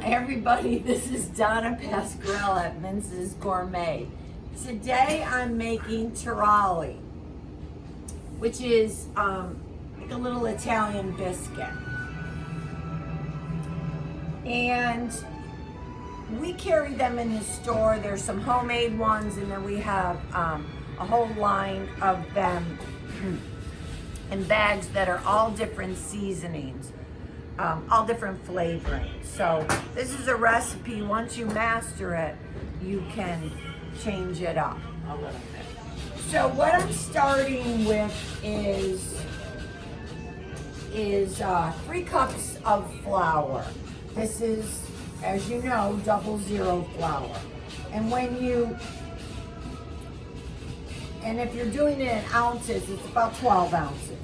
Everybody, this is Donna Pasquarella at Mince's Gourmet. Today I'm making Taralli, which is like a little Italian biscuit. And we carry them in the store. There's some homemade ones, and then we have a whole line of them in bags that are all different seasonings. All different flavorings. So this is a recipe. Once you master it, you can change it up a little bit. So what I'm starting with is 3 cups of flour. This is, as you know, 00 flour. And if you're doing it in ounces, it's about 12 ounces.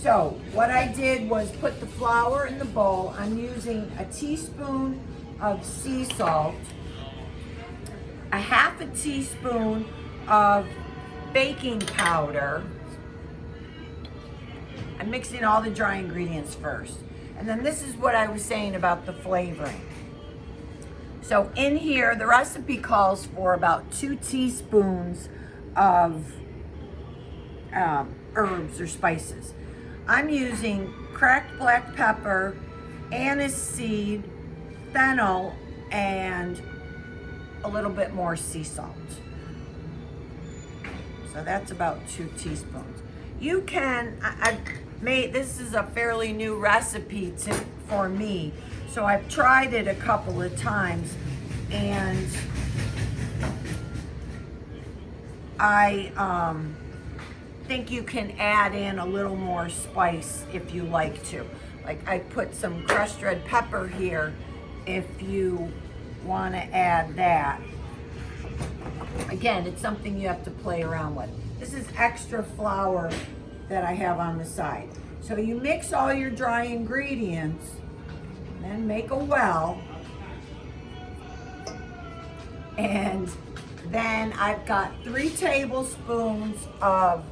So what I did was put the flour in the bowl. I'm using a teaspoon of sea salt, a half a teaspoon of baking powder. I'm mixing all the dry ingredients first. And then this is what I was saying about the flavoring. So in here, the recipe calls for about 2 teaspoons of herbs or spices. I'm using cracked black pepper, anise seed, fennel, and a little bit more sea salt. So that's about 2 teaspoons. You can, I've made, this is a fairly new recipe for me, so I've tried it a couple of times, and I think you can add in a little more spice if you like to. Like I put some crushed red pepper here if you want to add that. Again, it's something you have to play around with. This is extra flour that I have on the side. So you mix all your dry ingredients, then make a well, and then I've got 3 tablespoons of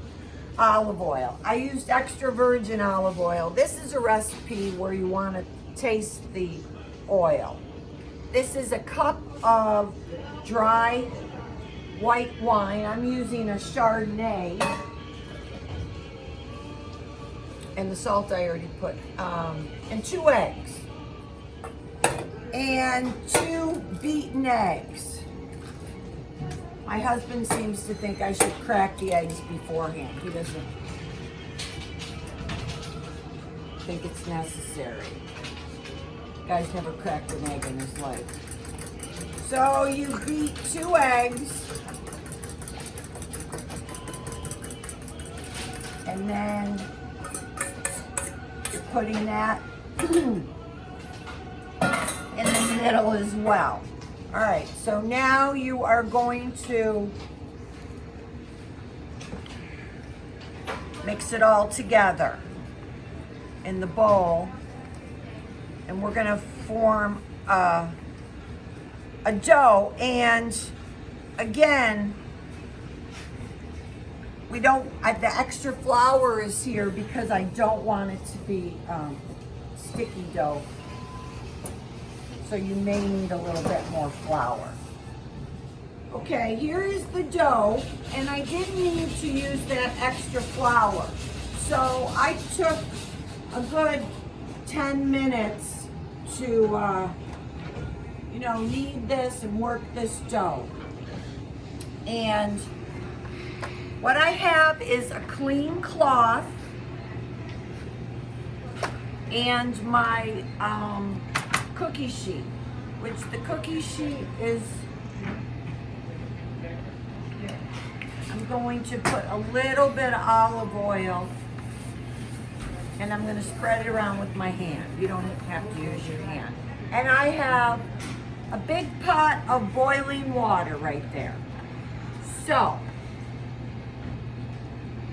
olive oil. I used extra virgin olive oil. This is a recipe where you want to taste the oil. This is a cup of dry white wine. I'm using a Chardonnay. And the salt I already put. And 2 eggs. And 2 beaten eggs. My husband seems to think I should crack the eggs beforehand. He doesn't think it's necessary. The guy's never cracked an egg in his life. So you beat 2 eggs. And then you're putting that in the middle as well. All right, so now you are going to mix it all together in the bowl, and we're gonna form a dough. And again, the extra flour is here because I don't want it to be sticky dough. So you may need a little bit more flour. Okay, here is the dough, and I didn't need to use that extra flour. So I took a good 10 minutes to, knead this and work this dough. And what I have is a clean cloth and my cookie sheet, which the cookie sheet is, I'm going to put a little bit of olive oil, and I'm going to spread it around with my hand. You don't have to use your hand. And I have a big pot of boiling water right there. So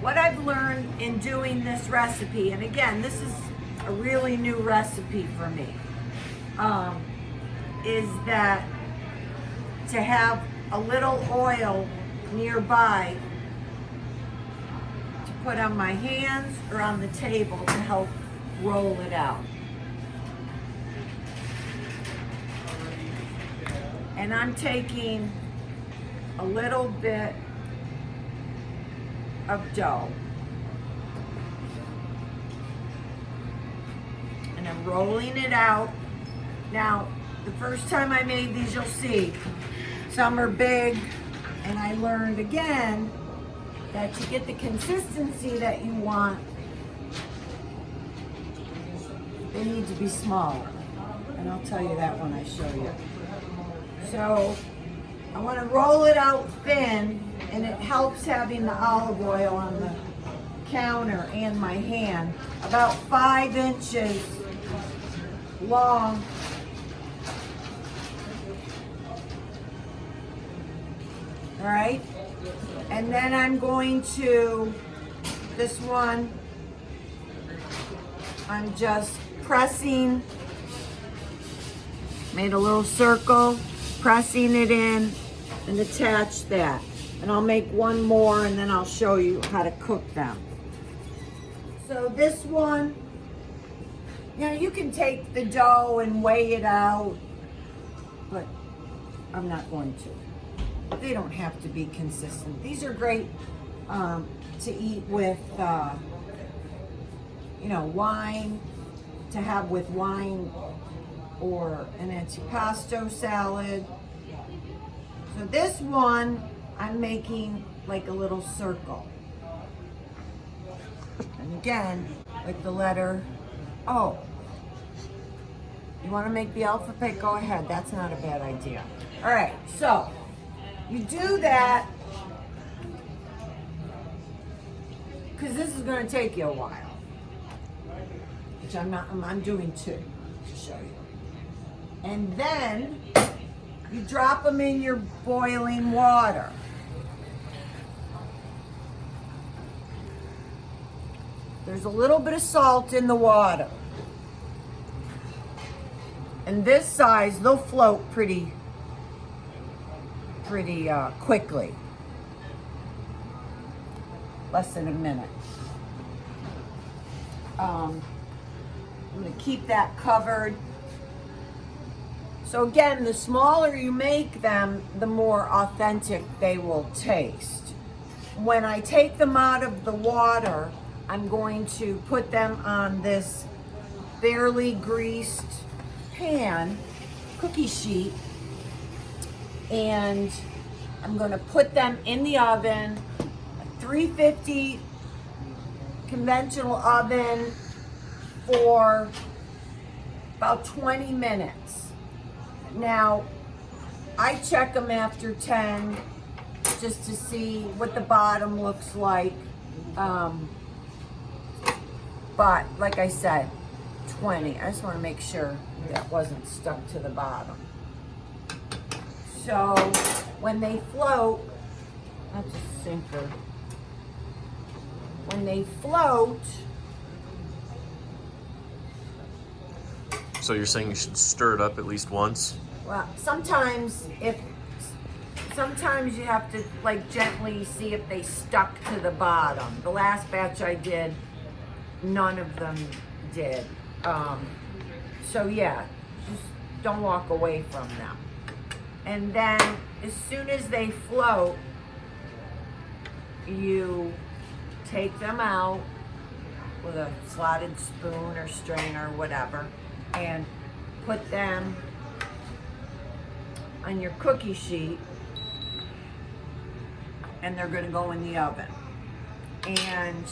what I've learned in doing this recipe, and again, this is a really new recipe for me, is that to have a little oil nearby to put on my hands or on the table to help roll it out. And I'm taking a little bit of dough. And I'm rolling it out. Now, the first time I made these, you'll see, some are big, and I learned again that to get the consistency that you want, they need to be smaller. And I'll tell you that when I show you. So I want to roll it out thin, and it helps having the olive oil on the counter and my hand. About 5 inches long. All right. And then I'm going to, this one, I'm just pressing, made a little circle, pressing it in and attach that. And I'll make one more and then I'll show you how to cook them. So this one, you know, you can take the dough and weigh it out, but I'm not going to. They don't have to be consistent. These are great to eat with, you know, wine, to have with wine or an antipasto salad. So this one, I'm making like a little circle. And again, like the letter O. You want to make the alphabet? Go ahead. That's not a bad idea. All right, so you do that because this is going to take you a while, which I'm doing 2 to show you. And then you drop them in your boiling water. There's a little bit of salt in the water. And this size, they'll float pretty quickly. Less than a minute. I'm gonna keep that covered. So again, the smaller you make them, the more authentic they will taste. When I take them out of the water, I'm going to put them on this barely greased pan, cookie sheet, and I'm going to put them in the oven, a 350 conventional oven, for about 20 minutes. Now, I check them after 10 just to see what the bottom looks like. But like I said, 20. I just want to make sure that wasn't stuck to the bottom. So when they float, that's a sinker. When they float, so you're saying you should stir it up at least once? well, sometimes you have to like gently see if they stuck to the bottom. The last batch I did, none of them did. So yeah, just don't walk away from them. And then as soon as they float, you take them out with a slotted spoon or strainer or whatever and put them on your cookie sheet, and they're going to go in the oven. And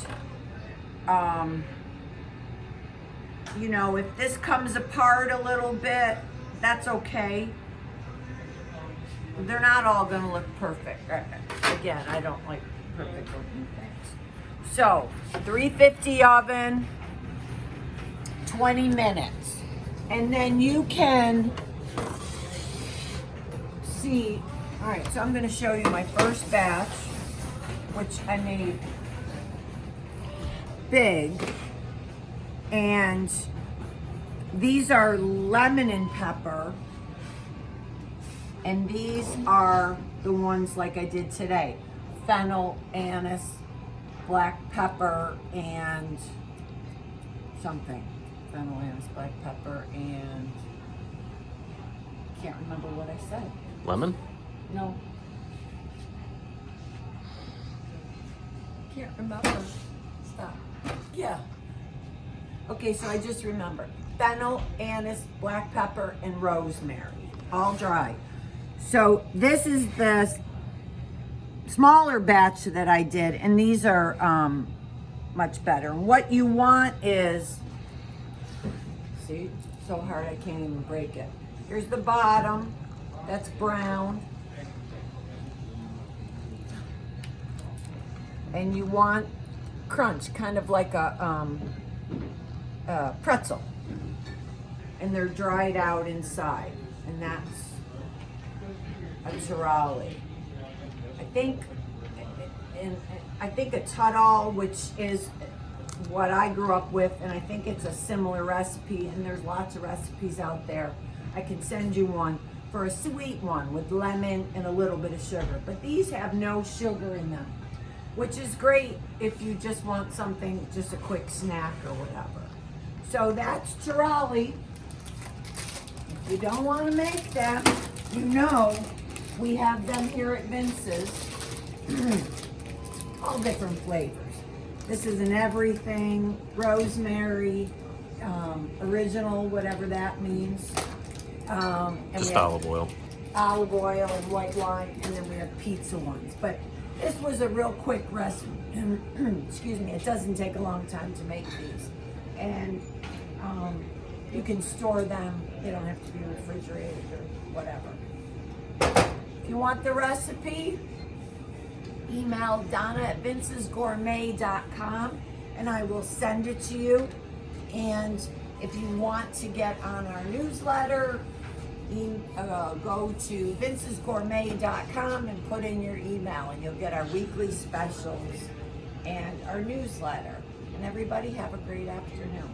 you know, if this comes apart a little bit, that's okay. They're not all going to look perfect. Again, I don't like perfect looking things. So 350 oven, 20 minutes. And then you can see, all right, so I'm going to show you my first batch, which I made big. And these are lemon and pepper. And these are the ones like I did today. Fennel, anise, black pepper, and something. Fennel, anise, black pepper, and can't remember what I said. Lemon? No. Can't remember. Stop. Yeah. Okay, so I just remembered. Fennel, anise, black pepper, and rosemary. All dry. So this is the smaller batch that I did, and these are much better. And what you want is, see, so hard I can't even break it. Here's the bottom, that's brown. And you want crunch, kind of like a pretzel. And they're dried out inside, and that's a Taralli. I think a Taralli, which is what I grew up with, and I think it's a similar recipe, and there's lots of recipes out there. I can send you one for a sweet one with lemon and a little bit of sugar. But these have no sugar in them, which is great if you just want something, just a quick snack or whatever. So that's Taralli. If you don't want to make them, you know we have them here at Vince's. All different flavors. This is an everything, rosemary, original, whatever that means. And Just olive oil. Olive oil and white wine, and then we have pizza ones. But this was a real quick recipe, and excuse me, it doesn't take a long time to make these. And you can store them, they don't have to be refrigerated or whatever. If you want the recipe, email Donna at vincesgourmet.com and I will send it to you. And if you want to get on our newsletter, go to vincesgourmet.com and put in your email, and you'll get our weekly specials and our newsletter. And everybody have a great afternoon.